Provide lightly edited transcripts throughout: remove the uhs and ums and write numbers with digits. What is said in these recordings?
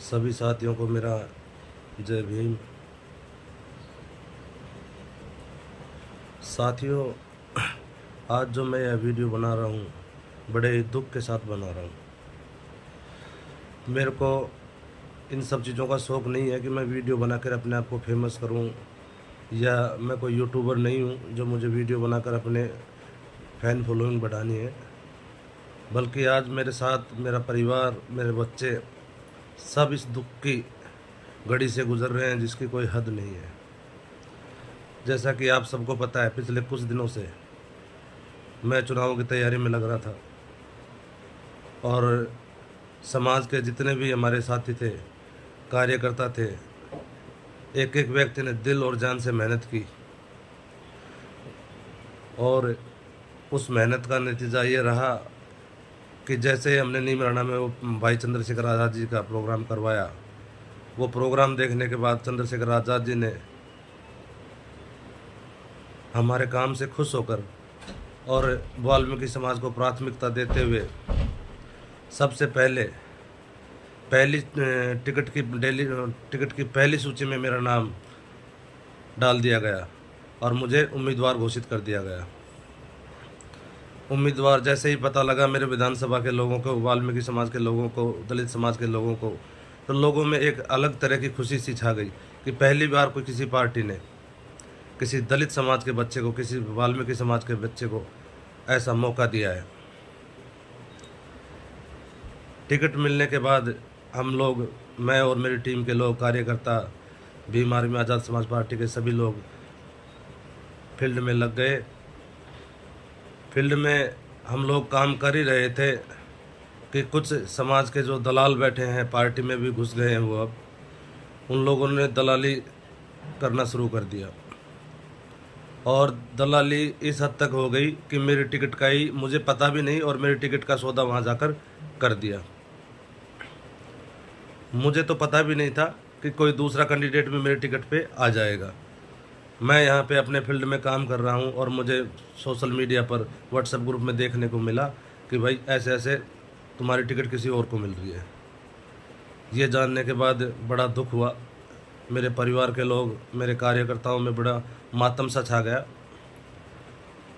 सभी साथियों को मेरा जय भीम। साथियों, आज जो मैं यह वीडियो बना रहा हूँ, बड़े ही दुख के साथ बना रहा हूँ। मेरे को इन सब चीज़ों का शौक़ नहीं है कि मैं वीडियो बनाकर अपने आप को फेमस करूँ, या मैं कोई यूट्यूबर नहीं हूँ जो मुझे वीडियो बनाकर अपने फ़ैन फॉलोइंग बढ़ानी है। बल्कि आज मेरे साथ मेरा परिवार, मेरे बच्चे सब इस दुख की घड़ी से गुज़र रहे हैं जिसकी कोई हद नहीं है। जैसा कि आप सबको पता है, पिछले कुछ दिनों से मैं चुनाव की तैयारी में लग रहा था और समाज के जितने भी हमारे साथी थे, कार्यकर्ता थे, एक एक व्यक्ति ने दिल और जान से मेहनत की और उस मेहनत का नतीजा ये रहा कि जैसे हमने नीमराना में वो भाई चंद्रशेखर आज़ाद जी का प्रोग्राम करवाया, वो प्रोग्राम देखने के बाद चंद्रशेखर आज़ाद जी ने हमारे काम से खुश होकर और वाल्मीकि समाज को प्राथमिकता देते हुए सबसे पहली टिकट की पहली सूची में मेरा नाम डाल दिया गया और मुझे उम्मीदवार घोषित कर दिया गया। उम्मीदवार जैसे ही पता लगा मेरे विधानसभा के लोगों को, वाल्मीकि समाज के लोगों को, दलित समाज के लोगों को, तो लोगों में एक अलग तरह की खुशी सी छा गई कि पहली बार कोई किसी पार्टी ने किसी दलित समाज के बच्चे को, किसी वाल्मीकि समाज के बच्चे को ऐसा मौका दिया है। टिकट मिलने के बाद हम लोग, मैं और मेरी टीम के लोग, कार्यकर्ता, भीम आर्मी आज़ाद समाज पार्टी के सभी लोग फील्ड में लग गए। फील्ड में हम लोग काम कर ही रहे थे कि कुछ समाज के जो दलाल बैठे हैं, पार्टी में भी घुस गए हैं, वो अब उन लोगों ने दलाली करना शुरू कर दिया और दलाली इस हद तक हो गई कि मेरी टिकट का ही मुझे पता भी नहीं और मेरी टिकट का सौदा वहाँ जाकर कर दिया। मुझे तो पता भी नहीं था कि कोई दूसरा कैंडिडेट भी मेरे टिकट पे आ जाएगा। मैं यहाँ पे अपने फील्ड में काम कर रहा हूँ और मुझे सोशल मीडिया पर, व्हाट्सएप ग्रुप में देखने को मिला कि भाई ऐसे ऐसे तुम्हारी टिकट किसी और को मिल रही है। ये जानने के बाद बड़ा दुख हुआ। मेरे परिवार के लोग, मेरे कार्यकर्ताओं में बड़ा मातम सा छा गया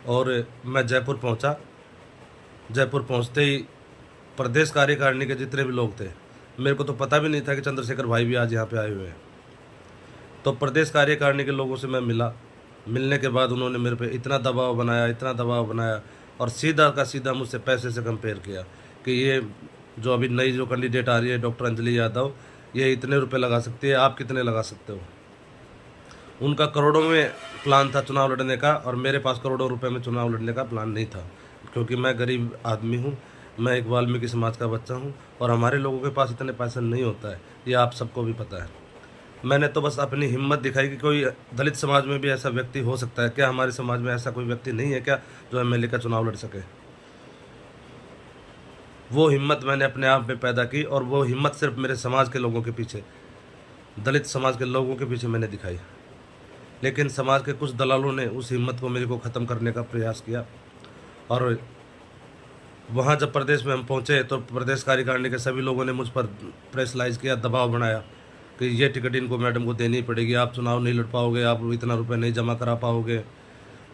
और मैं जयपुर पहुँचा। जयपुर पहुँचते ही प्रदेश कार्यकारिणी के जितने भी लोग थे, मेरे को तो पता भी नहीं था कि चंद्रशेखर भाई भी आज यहाँ पे आए हुए हैं। तो प्रदेश कार्यकारिणी के लोगों से मैं मिला। मिलने के बाद उन्होंने मेरे पे इतना दबाव बनाया और सीधा का सीधा मुझसे पैसे से कंपेयर किया कि ये जो अभी नई जो कैंडिडेट आ रही है, डॉक्टर अंजलि यादव, ये इतने रुपए लगा सकती है, आप कितने लगा सकते हो। उनका करोड़ों में प्लान था चुनाव लड़ने का और मेरे पास करोड़ों रुपए में चुनाव लड़ने का प्लान नहीं था, क्योंकि मैं गरीब आदमी हूँ, मैं एक वाल्मीकि समाज का बच्चा हूँ और हमारे लोगों के पास इतने पैसा नहीं होता है, ये आप सबको भी पता है। मैंने तो बस अपनी हिम्मत दिखाई कि कोई दलित समाज में भी ऐसा व्यक्ति हो सकता है क्या, हमारे समाज में ऐसा कोई व्यक्ति नहीं है क्या जो एमएलए का चुनाव लड़ सके। वो हिम्मत मैंने अपने आप में पैदा की और वो हिम्मत सिर्फ मेरे समाज के लोगों के पीछे, दलित समाज के लोगों के पीछे मैंने दिखाई। लेकिन समाज के कुछ दलालों ने उस हिम्मत को मेरे को ख़त्म करने का प्रयास किया और वहाँ जब प्रदेश में हम पहुँचे तो प्रदेश कार्यकारिणी के सभी लोगों ने मुझ पर प्रेशराइज किया, दबाव बनाया कि ये टिकट इनको, मैडम को देनी पड़ेगी, आप चुनाव नहीं लड़ पाओगे, आप इतना रुपए नहीं जमा करा पाओगे।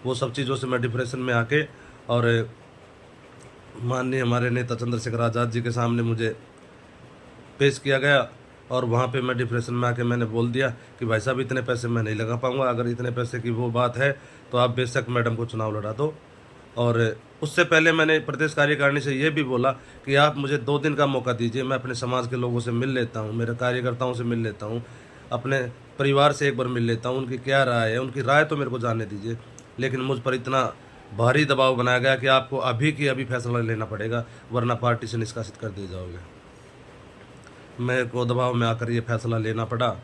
वो सब चीज़ों से मैं डिप्रेशन में आके और माननीय हमारे नेता चंद्रशेखर आज़ाद जी के सामने मुझे पेश किया गया और वहाँ पे मैं डिप्रेशन में आके मैंने बोल दिया कि भाई साहब, इतने पैसे मैं नहीं लगा पाऊँगा, अगर इतने पैसे की वो बात है तो आप बेशक मैडम को चुनाव लड़ा दो। और उससे पहले मैंने प्रदेश कार्यकारिणी से ये भी बोला कि आप मुझे 2 दिन का मौका दीजिए, मैं अपने समाज के लोगों से मिल लेता हूँ, मेरे कार्यकर्ताओं से मिल लेता हूँ, अपने परिवार से एक बार मिल लेता हूँ, उनकी क्या राय है, उनकी राय तो मेरे को जानने दीजिए। लेकिन मुझ पर इतना भारी दबाव बनाया गया कि आपको अभी की अभी फैसला लेना पड़ेगा, वरना पार्टी से निष्कासित कर दिए जाओगे। मेरे को दबाव में आकर ये फैसला लेना पड़ा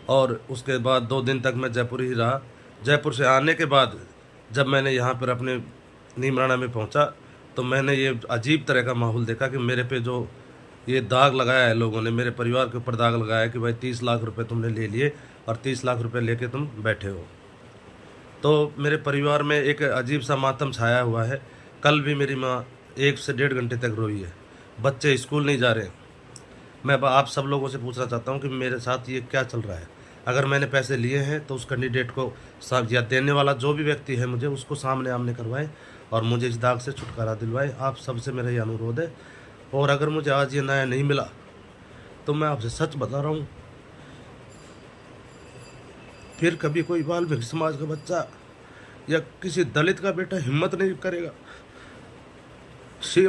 और उसके बाद 2 दिन तक मैं जयपुर ही रहा। जयपुर से आने के बाद जब मैंने यहाँ पर अपने नीमराना में पहुंचा तो मैंने ये अजीब तरह का माहौल देखा कि मेरे पे जो ये दाग लगाया है लोगों ने, मेरे परिवार के ऊपर दाग लगाया कि भाई 30 लाख रुपए तुमने ले लिए और 30 लाख रुपए लेके तुम बैठे हो। तो मेरे परिवार में एक अजीब सा मातम छाया हुआ है। कल भी मेरी माँ 1 से 1.5 घंटे तक रोई है। बच्चे स्कूल नहीं जा रहे, मैं आप सब लोगों से पूछना चाहता हूँ कि मेरे साथ ये क्या चल रहा है। अगर मैंने पैसे लिए हैं तो उस कैंडिडेट को या देने वाला जो भी व्यक्ति है मुझे उसको सामने आमने करवाएं और मुझे इस दाग से छुटकारा दिलवाएं। आप सबसे मेरा ये अनुरोध है। और अगर मुझे आज ये न्याय नहीं मिला तो मैं आपसे सच बता रहा हूँ, फिर कभी कोई वाल्मीकि समाज का बच्चा या किसी दलित का बेटा हिम्मत नहीं करेगा।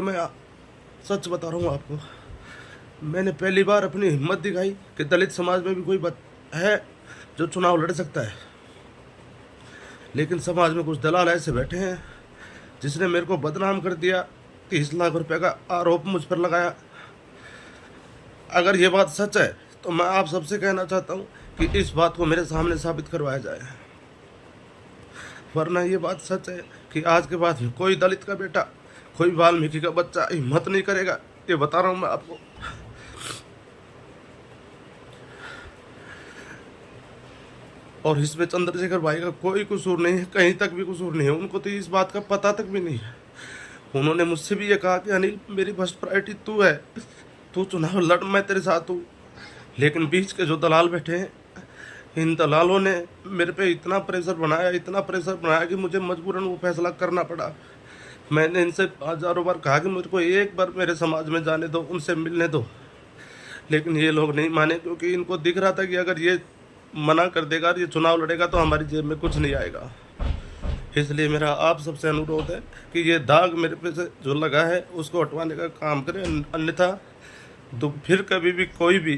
मैं सच बता रहा हूँ आपको, मैंने पहली बार अपनी हिम्मत दिखाई कि दलित समाज में भी कोई है जो चुनाव लड़ सकता है। लेकिन समाज में कुछ दलाल ऐसे बैठे हैं जिसने मेरे को बदनाम कर दिया, 30 लाख रुपए का आरोप मुझ पर लगाया। अगर ये बात सच है तो मैं आप सबसे कहना चाहता हूँ कि इस बात को मेरे सामने साबित करवाया जाए, वरना ये बात सच है कि आज के बाद कोई दलित का बेटा, कोई वाल्मीकि का बच्चा हिम्मत नहीं करेगा। ये बता रहा हूँ मैं आपको। और इसमें चंद्रशेखर भाई का कोई कसूर नहीं है, कहीं तक भी कसूर नहीं है। उनको तो इस बात का पता तक भी नहीं है। उन्होंने मुझसे भी ये कहा कि अनिल मेरी फर्स्ट प्रायोरिटी तू है, तू चुनाव लड़, मैं तेरे साथ हूँ। लेकिन बीच के जो दलाल बैठे हैं, इन दलालों ने मेरे पे इतना प्रेशर बनाया कि मुझे मजबूरन वो फैसला करना पड़ा। मैंने इनसे हजारों बार कहा कि मुझे को एक बार मेरे समाज में जाने दो, उनसे मिलने दो, लेकिन ये लोग नहीं माने, क्योंकि इनको दिख रहा था कि अगर ये मना कर देगा, ये चुनाव लड़ेगा तो हमारी जेब में कुछ नहीं आएगा। इसलिए मेरा आप सबसे अनुरोध है कि ये दाग मेरे पे से जो लगा है उसको हटवाने का काम करें, अन्यथा तो फिर कभी भी कोई भी